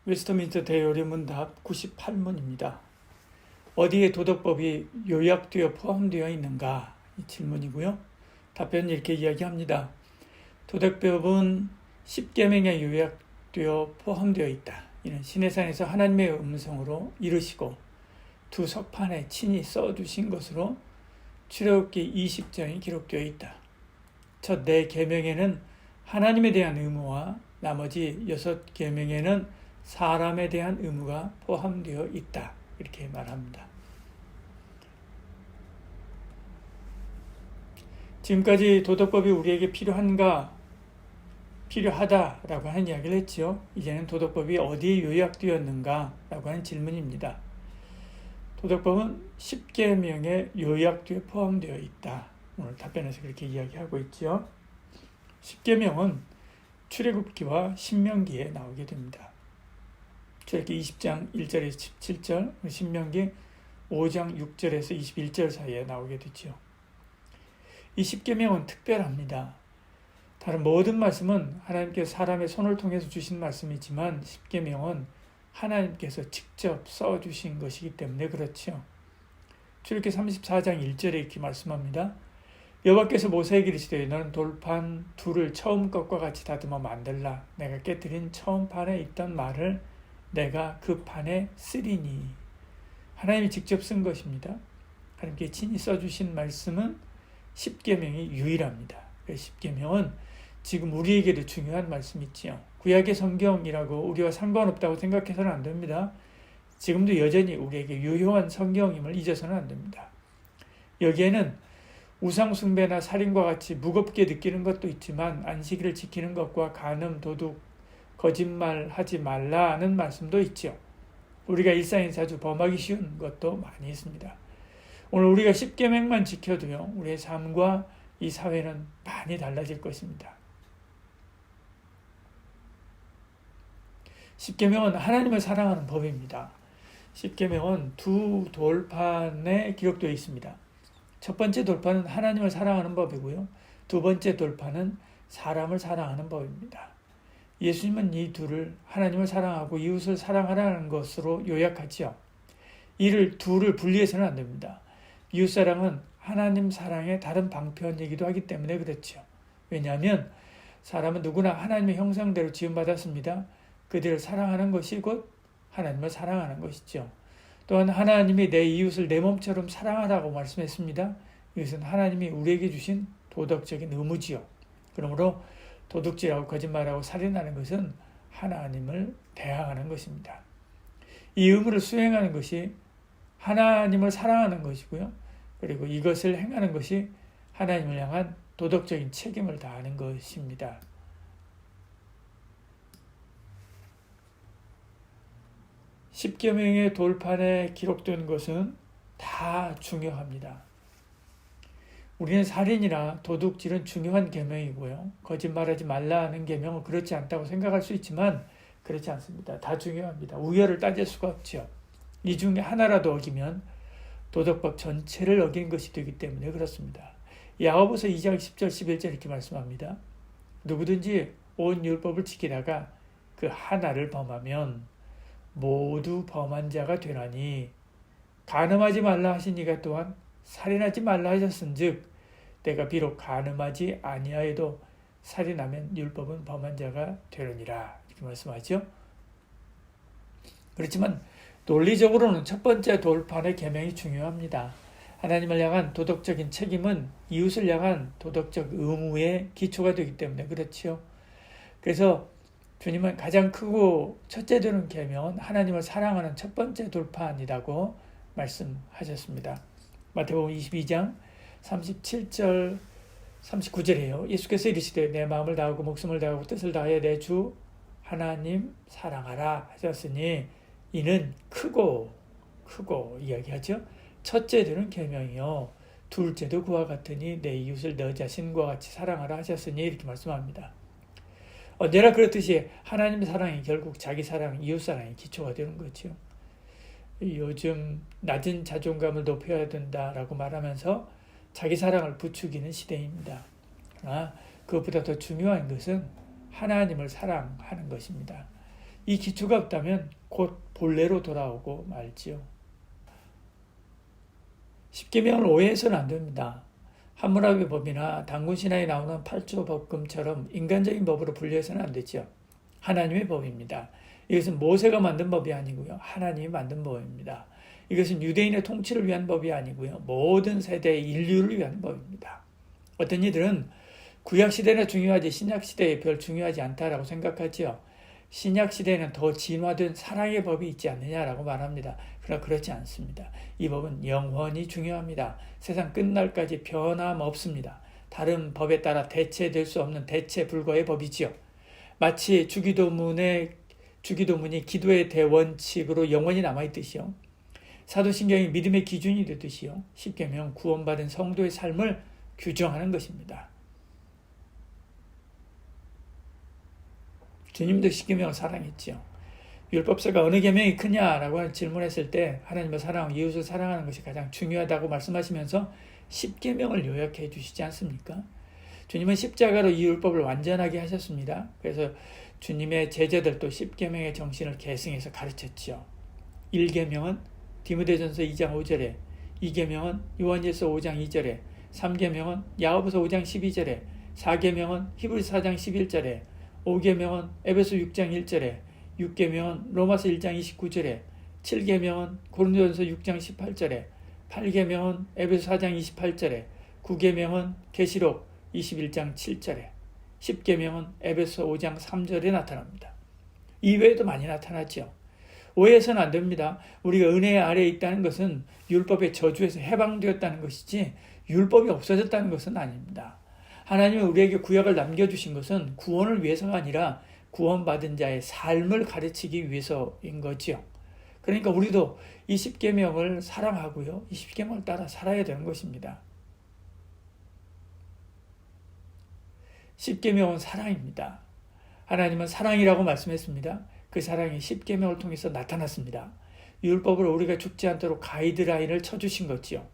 웨스트민스터 대요리문답 98문입니다. 어디에 도덕법이 요약되어 포함되어 있는가? 이 질문이고요. 답변은 이렇게 이야기합니다. 도덕법은 10계명에 요약되어 포함되어 있다. 이는 시내산에서 하나님의 음성으로 이르시고 두 석판에 친히 써두신 것으로 출애굽기 20장이 기록되어 있다. 첫 4계명에는 하나님에 대한 의무와 나머지 6계명에는 사람에 대한 의무가 포함되어 있다. 이렇게 말합니다. 지금까지 도덕법이 우리에게 필요하다라고 하는 이야기를 했지요. 이제는 도덕법이 어디에 요약되었는가 라고 하는 질문입니다. 도덕법은 10계명에 요약되어 포함되어 있다. 오늘 답변에서 그렇게 이야기하고 있지요. 10계명은 출애굽기와 신명기에 나오게 됩니다. 출애굽기 20장 1절에서 17절, 신명기 5장 6절에서 21절 사이에 나오게 되죠. 이 10계명은 특별합니다. 다른 모든 말씀은 하나님께서 사람의 손을 통해서 주신 말씀이지만 10계명은 하나님께서 직접 써주신 것이기 때문에 그렇죠. 출애굽기 34장 1절에 이렇게 말씀합니다. 여호와께서 모세에게 이르시되 너는 돌판 둘을 처음 것과 같이 다듬어 만들라. 내가 깨뜨린 처음 판에 있던 말을 내가 그 판에 쓰리니. 하나님이 직접 쓴 것입니다. 하나님께 친히 써주신 말씀은 10계명이 유일합니다. 10계명은 지금 우리에게도 중요한 말씀이지요. 구약의 성경이라고 우리와 상관없다고 생각해서는 안 됩니다. 지금도 여전히 우리에게 유효한 성경임을 잊어서는 안 됩니다. 여기에는 우상숭배나 살인과 같이 무겁게 느끼는 것도 있지만 안식일을 지키는 것과 간음, 도둑, 거짓말하지 말라는 말씀도 있죠. 우리가 일상에 자주 범하기 쉬운 것도 많이 있습니다. 오늘 우리가 10계명만 지켜도요, 우리의 삶과 이 사회는 많이 달라질 것입니다. 10계명은 하나님을 사랑하는 법입니다. 10계명은 두 돌판에 기록되어 있습니다. 첫 번째 돌판은 하나님을 사랑하는 법이고요. 두 번째 돌판은 사람을 사랑하는 법입니다. 예수님은 이 둘을 하나님을 사랑하고 이웃을 사랑하라는 것으로 요약하지요. 둘을 분리해서는 안 됩니다. 이웃사랑은 하나님 사랑의 다른 방편이기도 하기 때문에 그렇죠. 왜냐하면 사람은 누구나 하나님의 형상대로 지음받았습니다. 그들을 사랑하는 것이 곧 하나님을 사랑하는 것이죠. 또한 하나님이 내 이웃을 내 몸처럼 사랑하라고 말씀했습니다. 이것은 하나님이 우리에게 주신 도덕적인 의무지요. 그러므로 도둑질하고 거짓말하고 살인하는 것은 하나님을 대항하는 것입니다. 이 의무를 수행하는 것이 하나님을 사랑하는 것이고요. 그리고 이것을 행하는 것이 하나님을 향한 도덕적인 책임을 다하는 것입니다. 십계명의 돌판에 기록된 것은 다 중요합니다. 우리는 살인이나 도둑질은 중요한 계명이고요. 거짓말하지 말라는 계명은 그렇지 않다고 생각할 수 있지만 그렇지 않습니다. 다 중요합니다. 우열을 따질 수가 없죠. 이 중에 하나라도 어기면 도덕법 전체를 어긴 것이 되기 때문에 그렇습니다. 야고보서 2장 10절 11절 이렇게 말씀합니다. 누구든지 온 율법을 지키다가 그 하나를 범하면 모두 범한 자가 되나니 간음하지 말라 하신 이가 또한 살인하지 말라 하셨은즉 내가 비록 간음하지 아니하여도 살인하면 율법은 범한 자가 되느니라 이렇게 말씀하죠. 그렇지만 논리적으로는 첫 번째 돌판의 계명이 중요합니다. 하나님을 향한 도덕적인 책임은 이웃을 향한 도덕적 의무의 기초가 되기 때문에 그렇죠. 그래서 주님은 가장 크고 첫째 되는 계명은 하나님을 사랑하는 첫 번째 돌판이라고 말씀하셨습니다. 마태복음 22장 37절 39절이에요. 예수께서 이르시되 내 마음을 다하고 목숨을 다하고 뜻을 다하여 내 주 하나님 사랑하라 하셨으니 이는 크고 이야기하죠. 첫째 되는 계명이요. 둘째도 그와 같으니 내 이웃을 너 자신과 같이 사랑하라 하셨으니 이렇게 말씀합니다. 언제나 그렇듯이 하나님 사랑이 결국 자기 사랑, 이웃 사랑이 기초가 되는 거죠. 요즘 낮은 자존감을 높여야 된다라고 말하면서 자기 사랑을 부추기는 시대입니다. 그러나 그것보다 더 중요한 것은 하나님을 사랑하는 것입니다. 이 기초가 없다면 곧 본래로 돌아오고 말지요. 십계명을 오해해서는 안 됩니다. 함무라비 법이나 단군신화에 나오는 8조 법금처럼 인간적인 법으로 분류해서는 안 되죠. 하나님의 법입니다. 이것은 모세가 만든 법이 아니고요. 하나님이 만든 법입니다. 이것은 유대인의 통치를 위한 법이 아니고요. 모든 세대의 인류를 위한 법입니다. 어떤 이들은 구약시대나 중요하지 신약시대에 별 중요하지 않다라고 생각하지요. 신약시대에는 더 진화된 사랑의 법이 있지 않느냐라고 말합니다. 그러나 그렇지 않습니다. 이 법은 영원히 중요합니다. 세상 끝날까지 변함없습니다. 다른 법에 따라 대체될 수 없는 대체 불가의 법이지요. 마치 주기도문이 기도의 대원칙으로 영원히 남아있듯이요. 사도신경이 믿음의 기준이 되듯이요. 십계명 구원받은 성도의 삶을 규정하는 것입니다. 주님도 십계명을 사랑했지요. 율법서가 어느 계명이 크냐라고 질문했을 때 하나님을 사랑하고 이웃을 사랑하는 것이 가장 중요하다고 말씀하시면서 십계명을 요약해 주시지 않습니까? 주님은 십자가로 이 율법을 완전하게 하셨습니다. 그래서 주님의 제자들도 십계명의 정신을 계승해서 가르쳤지요. 1계명은 디모데전서 2장 5절에, 2계명은 요한일서 5장 2절에, 3계명은 야고보서 5장 12절에, 4계명은 히브리서 4장 11절에, 5계명은 에베소 6장 1절에, 6계명은 로마서 1장 29절에, 7계명은 고린도전서 6장 18절에, 8계명은 에베소 4장 28절에, 9계명은 계시록 21장 7절에, 10계명은 에베소 5장 3절에 나타납니다. 이외에도 많이 나타나죠. 오해해서는 안 됩니다. 우리가 은혜 아래에 있다는 것은 율법의 저주에서 해방되었다는 것이지 율법이 없어졌다는 것은 아닙니다. 하나님은 우리에게 구약을 남겨주신 것은 구원을 위해서가 아니라 구원받은 자의 삶을 가르치기 위해서인 거지요. 그러니까 우리도 이 십계명을 사랑하고요. 이 십계명을 따라 살아야 되는 것입니다. 십계명은 사랑입니다. 하나님은 사랑이라고 말씀했습니다. 그 사랑이 십계명을 통해서 나타났습니다. 율법을 우리가 죽지 않도록 가이드라인을 쳐주신 거지요.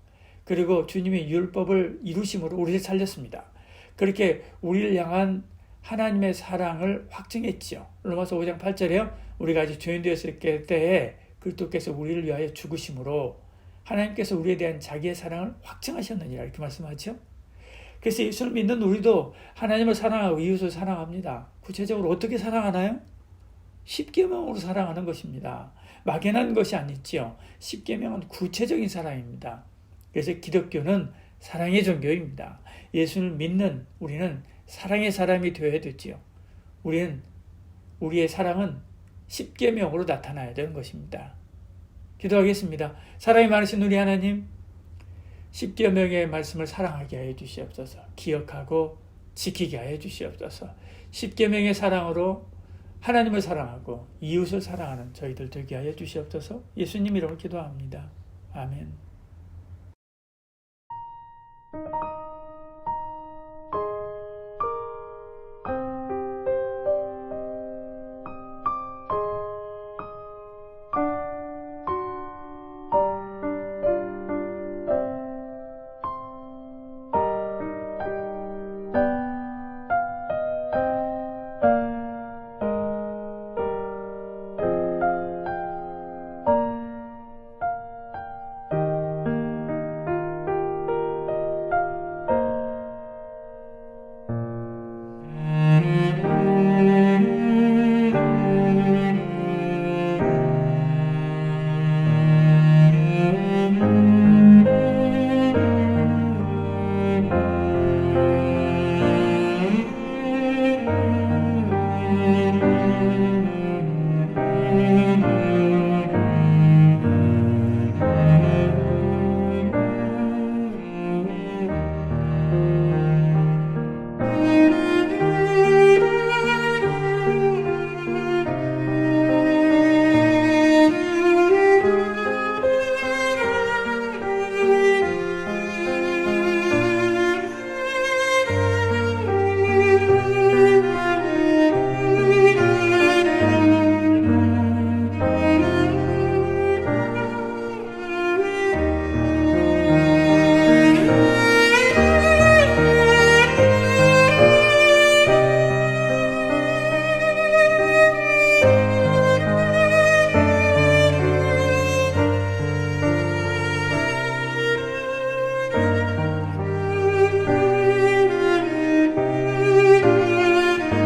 그리고 주님의 율법을 이루심으로 우리를 살렸습니다. 그렇게 우리를 향한 하나님의 사랑을 확증했지요. 로마서 5장 8절에요. 우리가 아직 죄인 되었을 때에 그리스도께서 우리를 위하여 죽으심으로 하나님께서 우리에 대한 자기의 사랑을 확증하셨느니라 이렇게 말씀하죠. 그래서 예수를 믿는 우리도 하나님을 사랑하고 이웃을 사랑합니다. 구체적으로 어떻게 사랑하나요? 십계명으로 사랑하는 것입니다. 막연한 것이 아니지요. 십계명은 구체적인 사랑입니다. 그래서 기독교는 사랑의 종교입니다. 예수를 믿는 우리는 사랑의 사람이 되어야 되지요. 우리의 사랑은 십계명으로 나타나야 되는 것입니다. 기도하겠습니다. 사랑이 많으신 우리 하나님, 십계명의 말씀을 사랑하게 하여 주시옵소서. 기억하고 지키게 하여 주시옵소서. 십계명의 사랑으로 하나님을 사랑하고 이웃을 사랑하는 저희들 되게 하여 주시옵소서. 예수님 이름으로 기도합니다. 아멘.